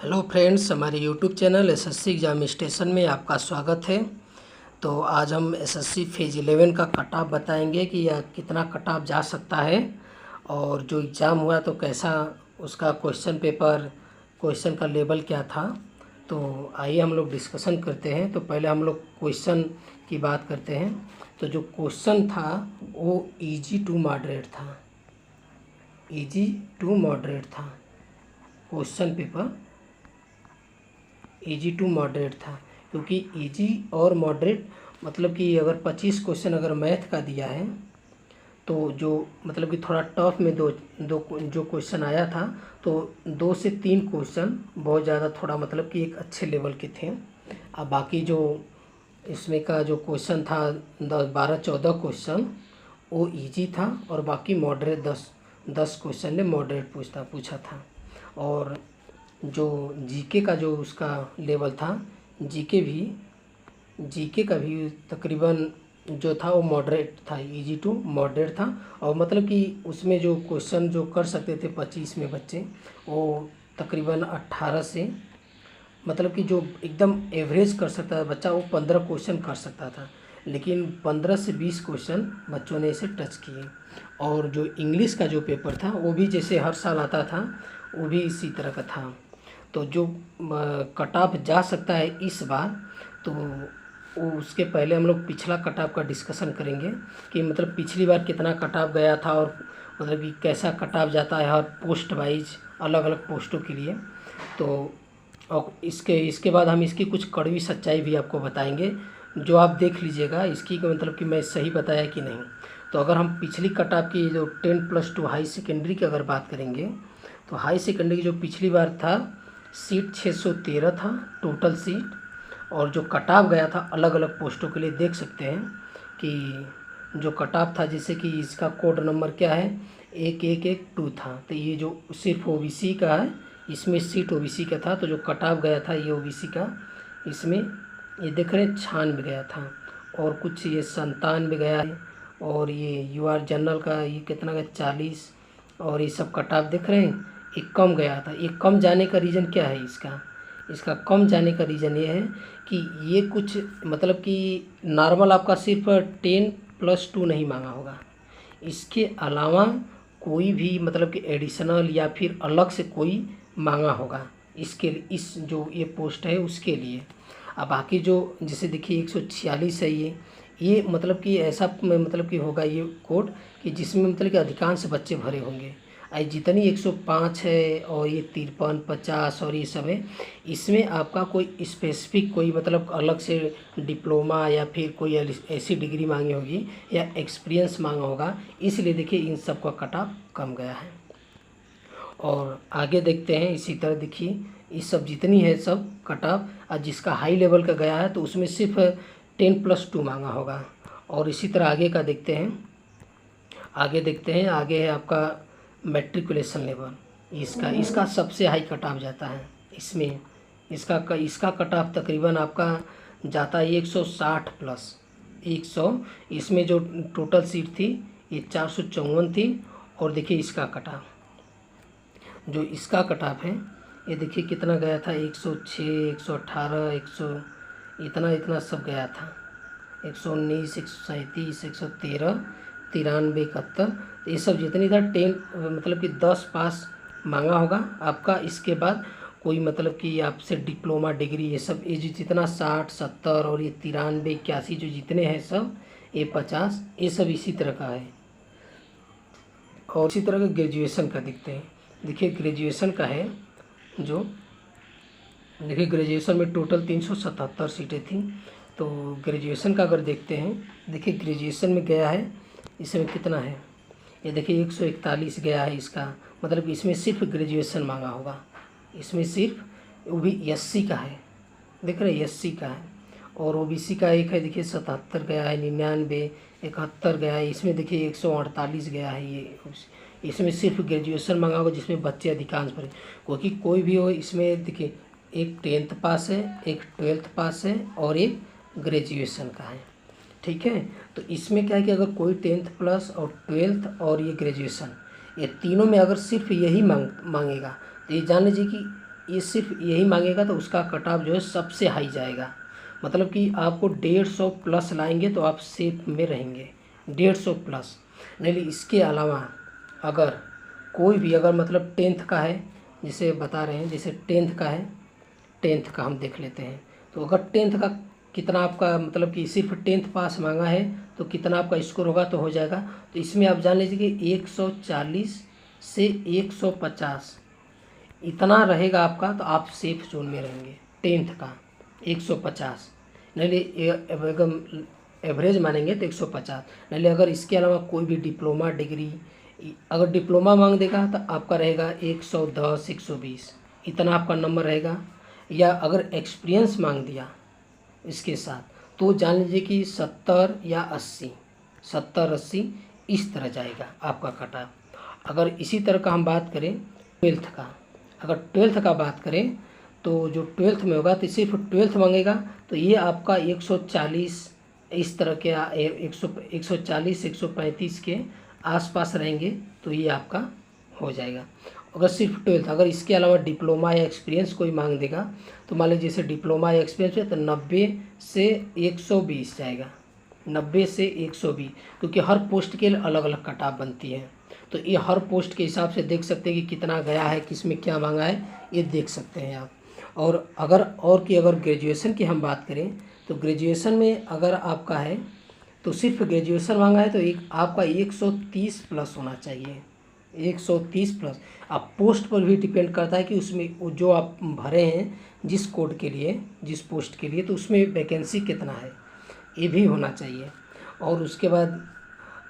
Hello friends, हमारे YouTube channel SSC exam station में आपका स्वागत है। तो आज हम एसएससी फेज़ 11 का कट ऑफ बताएंगे कि यह कितना कट ऑफ जा सकता है और जो एग्ज़ाम हुआ तो कैसा उसका क्वेश्चन का लेवल क्या था। तो आइए हम लोग डिस्कशन करते हैं। तो पहले हम लोग क्वेश्चन की बात करते हैं। तो जो क्वेश्चन था वो इजी टू मॉडरेट था, इजी टू मॉडरेट था। Question paper easy to moderate था, क्योंकि इजी और मॉडरेट मतलब कि अगर 25 क्वेश्चन अगर मैथ का दिया है तो जो मतलब कि थोड़ा टफ में दो दो जो क्वेश्चन आया था तो 2 से 3 क्वेश्चन बहुत ज़्यादा थोड़ा मतलब कि एक अच्छे लेवल के थे। अब बाकी जो इसमें का जो क्वेश्चन था 10 12 14 क्वेश्चन वो इजी था और बाकी मॉडरेट 10 क्वेश्चन ने मॉडरेट पूछा था। और जो जीके का जो उसका लेवल था, जीके का भी तकरीबन जो था वो मॉडरेट था, इजी टू मॉडरेट था। और मतलब कि उसमें जो क्वेश्चन जो कर सकते थे 25 में बच्चे, वो तकरीबन 18 से मतलब कि जो एकदम एवरेज कर सकता है बच्चा वो 15 क्वेश्चन कर सकता था, लेकिन 15 से 20 क्वेश्चन बच्चों ने इसे टच किए। और जो इंग्लिश का जो पेपर था वो भी जैसे हर साल आता था वो भी इसी तरह का था। तो जो कट ऑफ जा सकता है इस बार, तो वो उसके पहले हम लोग पिछला कट ऑफ का डिस्कशन करेंगे कि मतलब पिछली बार कितना कट ऑफ गया था और मतलब कि कैसा कट ऑफ जाता है हर पोस्ट वाइज अलग अलग पोस्टों के लिए। तो और इसके बाद हम इसकी कुछ कड़वी सच्चाई भी आपको बताएंगे, जो आप देख लीजिएगा इसकी मतलब कि मैं सही बताया कि नहीं। तो अगर हम पिछली कट ऑफ की जो 10+2 हाई सेकेंडरी की अगर बात करेंगे, तो हाई सेकेंडरी की जो पिछली बार था सीट 613 था टोटल सीट। और जो कट ऑफ गया था अलग अलग पोस्टों के लिए देख सकते हैं कि जो कट ऑफ था, जैसे कि इसका कोड नंबर क्या है 1112 था। तो ये जो सिर्फ ओबीसी का है, इसमें सीट ओबीसी का था, तो जो कट ऑफ गया था ये ओबीसी का, इसमें ये देख रहे हैं 96 गया था और कुछ ये 97 गया है। और ये यूआर जनरल का ये कितना गया 40। और ये सब कट ऑफ देख रहे हैं एक कम गया था। ये कम जाने का रीज़न क्या है इसका कम जाने का रीज़न ये है कि ये कुछ मतलब कि नॉर्मल आपका सिर्फ 10+2 नहीं मांगा होगा, इसके अलावा कोई भी मतलब कि एडिशनल या फिर अलग से कोई मांगा होगा इसके इस जो ये पोस्ट है उसके लिए। अब बाकी जो जैसे देखिए 146 है ये मतलब कि ऐसा मतलब कि होगा ये कोड कि जिसमें मतलब कि अधिकांश बच्चे भरे होंगे। जितनी 105 है और ये 53 50 और ये सब है, इसमें आपका कोई स्पेसिफिक कोई मतलब अलग से डिप्लोमा या फिर कोई ऐसी डिग्री मांगी होगी या एक्सपीरियंस मांगा होगा, इसलिए देखिए इन सब का कट ऑफ कम गया है। और आगे देखते हैं इसी तरह देखिए ये सब जितनी है सब कट ऑफ, और जिसका हाई लेवल का गया है तो उसमें सिर्फ 10+2 मांगा होगा। और इसी तरह आगे का देखते हैं, आगे है आपका मैट्रिकुलेशन लेवल। इसका सबसे हाई कट ऑफ जाता है। इसमें इसका कट ऑफ तकरीबन आपका जाता है 160+100। इसमें जो टोटल सीट थी ये 454 थी। और देखिए इसका कट ऑफ, जो इसका कट ऑफ है ये देखिए कितना गया था 106 118 100 इतना सब गया था 119 137 113 93 71। ये सब जितनी था 10 मतलब कि 10 पास मांगा होगा आपका। इसके बाद कोई मतलब कि आपसे डिप्लोमा डिग्री ये सब ये जितना 60 70 और ये 93 81 जो जितने हैं सब ये 50 ये सब इसी तरह का है। और इसी तरह का ग्रेजुएशन का देखते हैं। देखिए ग्रेजुएशन का है जो देखिए ग्रेजुएशन में टोटल 377 सीटें थी। तो ग्रेजुएशन का अगर देखते हैं, देखिए ग्रेजुएशन में गया है इसमें कितना है, ये देखिए 141 गया है इसका, मतलब इसमें सिर्फ ग्रेजुएशन मांगा होगा। इसमें सिर्फ वो भी एससी का है, देख रहे हैं एससी का है। और ओबीसी का एक है देखिए 77 गया है, 99 71 गया है। इसमें देखिए 148 गया है। ये इसमें सिर्फ ग्रेजुएशन मांगा होगा जिसमें बच्चे अधिकांश भरे, क्योंकि कोई भी हो इसमें देखिए एक 10th पास है, एक 12th पास है और एक ग्रेजुएशन का है। ठीक है, तो इसमें क्या है कि अगर कोई 10th प्लस और 12th और ये ग्रेजुएशन ये तीनों में अगर सिर्फ यही मांगेगा तो ये जान लीजिए कि ये सिर्फ यही मांगेगा तो उसका कट ऑफ जो है सबसे हाई जाएगा। मतलब कि आपको 150 प्लस लाएंगे तो आप सेफ में रहेंगे, 150 प्लस। नहीं, इसके अलावा अगर कोई भी अगर मतलब 10th का है, जिसे बता रहे हैं, जैसे 10th का है, 10th का हम देख लेते हैं। तो अगर 10th का कितना आपका मतलब कि सिर्फ 10th पास मांगा है तो कितना आपका स्कोर होगा तो हो जाएगा। तो इसमें आप जान लीजिए कि 140 से 150 इतना रहेगा आपका, तो आप सेफ जोन में रहेंगे। 10th का 150, नहीं एकदम एवरेज मानेंगे तो 150। नहीं अगर इसके अलावा कोई भी डिप्लोमा डिग्री, अगर डिप्लोमा मांग देगा तो आपका रहेगा 110 120 इतना आपका नंबर रहेगा। या अगर एक्सपीरियंस मांग दिया इसके साथ तो जान लीजिए कि 70 या 80, 70 80 इस तरह जाएगा आपका कट ऑफ। अगर इसी तरह का हम बात करें 12th का, अगर 12th का बात करें तो जो 12th में होगा तो सिर्फ 12th मांगेगा तो ये आपका 140 इस तरह के 140 135 के आसपास रहेंगे तो ये आपका हो जाएगा। अगर सिर्फ 12th, अगर इसके अलावा डिप्लोमा या एक्सपीरियंस कोई मांग देगा तो मान लीजिए जैसे डिप्लोमा या एक्सपीरियंस है तो 90 से 120 जाएगा, 90 से 120, क्योंकि हर पोस्ट के लिए अलग अलग कट ऑफ बनती है। तो ये हर पोस्ट के हिसाब से देख सकते हैं कि कितना गया है, किस में क्या मांगा है, ये देख सकते हैं आप। और अगर ग्रेजुएशन की हम बात करें तो ग्रेजुएशन में अगर आपका है तो सिर्फ ग्रेजुएशन मांगा है तो एक आपका 130 प्लस होना चाहिए, 130 प्लस। आप पोस्ट पर भी डिपेंड करता है कि उसमें जो आप भरे हैं जिस कोड के लिए, जिस पोस्ट के लिए, तो उसमें वैकेंसी कितना है ये भी होना चाहिए। और उसके बाद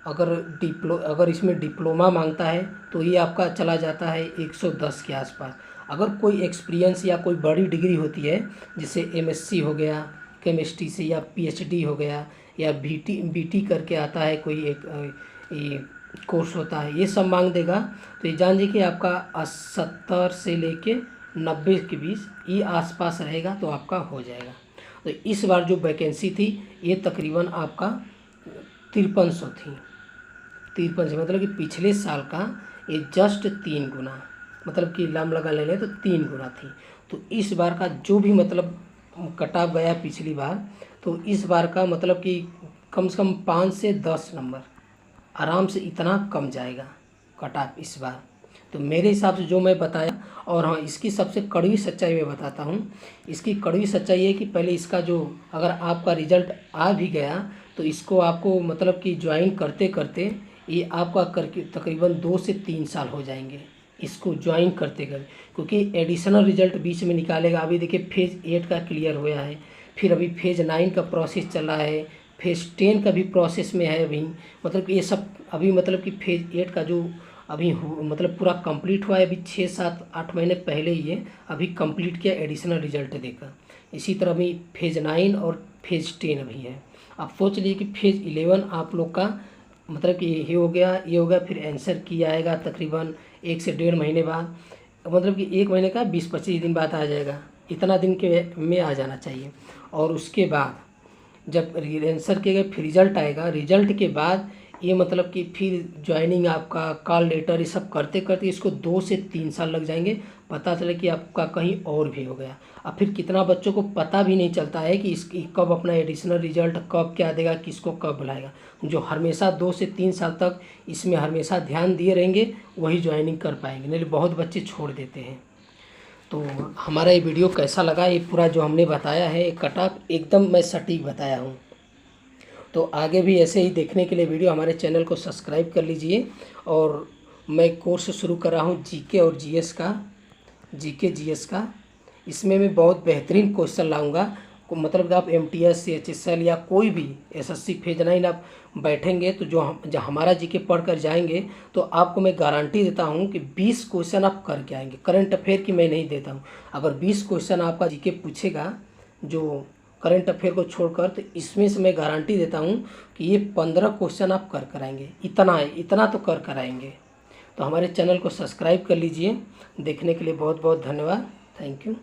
अगर इसमें डिप्लोमा मांगता है तो ये आपका चला जाता है 110 के आसपास। अगर कोई एक्सपीरियंस या कोई बड़ी डिग्री होती है जैसे MSc हो गया केमिस्ट्री से, या PhD हो गया, या BT करके आता है कोई एक कोर्स होता है, ये सब मांग देगा तो ये जान लीजिए कि आपका 70 से लेके 90 के बीच ये आसपास रहेगा तो आपका हो जाएगा। तो इस बार जो वैकेंसी थी ये तकरीबन आपका 5300 थी, 5300 मतलब कि पिछले साल का ये जस्ट 3 गुना, मतलब कि लाम लगा ले लें तो 3 गुना थी। तो इस बार का जो भी मतलब कट ऑफ गया पिछली बार, तो इस बार का मतलब कि कम से कम 5 से 10 नंबर आराम से इतना कम जाएगा कट ऑफ इस बार। तो मेरे हिसाब से जो मैं बताया, और हाँ इसकी सबसे कड़वी सच्चाई मैं बताता हूँ। इसकी कड़वी सच्चाई है कि पहले इसका जो अगर आपका रिज़ल्ट आ भी गया तो इसको आपको मतलब कि ज्वाइन करते करते ये आपका करके तकरीबन 2 से 3 साल हो जाएंगे इसको ज्वाइन करते गए, क्योंकि एडिशनल रिज़ल्ट बीच में निकालेगा। अभी देखिए फेज़ 8 का क्लियर हुआ है, फिर अभी फेज़ 9 का प्रोसेस चल रहा है, फेज़ 10 का भी प्रोसेस में है अभी। मतलब कि ये सब अभी मतलब कि फेज़ 8 का जो अभी मतलब पूरा कंप्लीट हुआ है, अभी 6 7 8 महीने पहले ही ये अभी कंप्लीट किया एडिशनल रिजल्ट देकर। इसी तरह अभी फेज़ 9 और फेज़ 10 अभी है। आप सोच लीजिए कि फेज़ 11 आप लोग का मतलब कि ये हो गया, फिर आंसर की आएगा तकरीबन 1 से 1.5 महीने बाद, मतलब कि 1 महीने का 20-25 दिन बाद आ जाएगा, इतना दिन के में आ जाना चाहिए। और उसके बाद जब आंसर के फिर रिज़ल्ट आएगा, रिज़ल्ट के बाद ये मतलब कि फिर ज्वाइनिंग आपका कॉल लेटर ये सब करते करते इसको 2 से 3 साल लग जाएंगे। पता चले कि आपका कहीं और भी हो गया। अब फिर कितना बच्चों को पता भी नहीं चलता है कि इसकी कब अपना एडिशनल रिजल्ट कब क्या देगा, किसको कब बुलाएगा। जो हमेशा 2 से 3 साल तक इसमें हमेशा ध्यान दिए रहेंगे वही ज्वाइनिंग कर पाएंगे, नहीं बहुत बच्चे छोड़ देते हैं। तो हमारा ये वीडियो कैसा लगा, ये पूरा जो हमने बताया है कट ऑफ एकदम मैं सटीक बताया हूँ। तो आगे भी ऐसे ही देखने के लिए वीडियो हमारे चैनल को सब्सक्राइब कर लीजिए। और मैं कोर्स शुरू कर रहा हूँ जीके और जीएस का, जीके जीएस का। इसमें मैं बहुत बेहतरीन क्वेश्चन लाऊंगा। मतलब कि आप MTS CHSL या कोई भी SSC फेज 9 आप बैठेंगे तो जो हमारा जीके पढ़ कर जाएंगे तो आपको मैं गारंटी देता हूँ कि 20 क्वेश्चन आप करके आएंगे। करंट अफेयर की मैं नहीं देता हूँ। अगर 20 क्वेश्चन आपका जीके पूछेगा जो करंट अफेयर को छोड़कर, तो इसमें से मैं गारंटी देता हूँ कि ये 15 क्वेश्चन आप कर आएंगे। इतना तो कर आएंगे। तो हमारे चैनल को सब्सक्राइब कर लीजिए। देखने के लिए बहुत बहुत धन्यवाद। Thank you.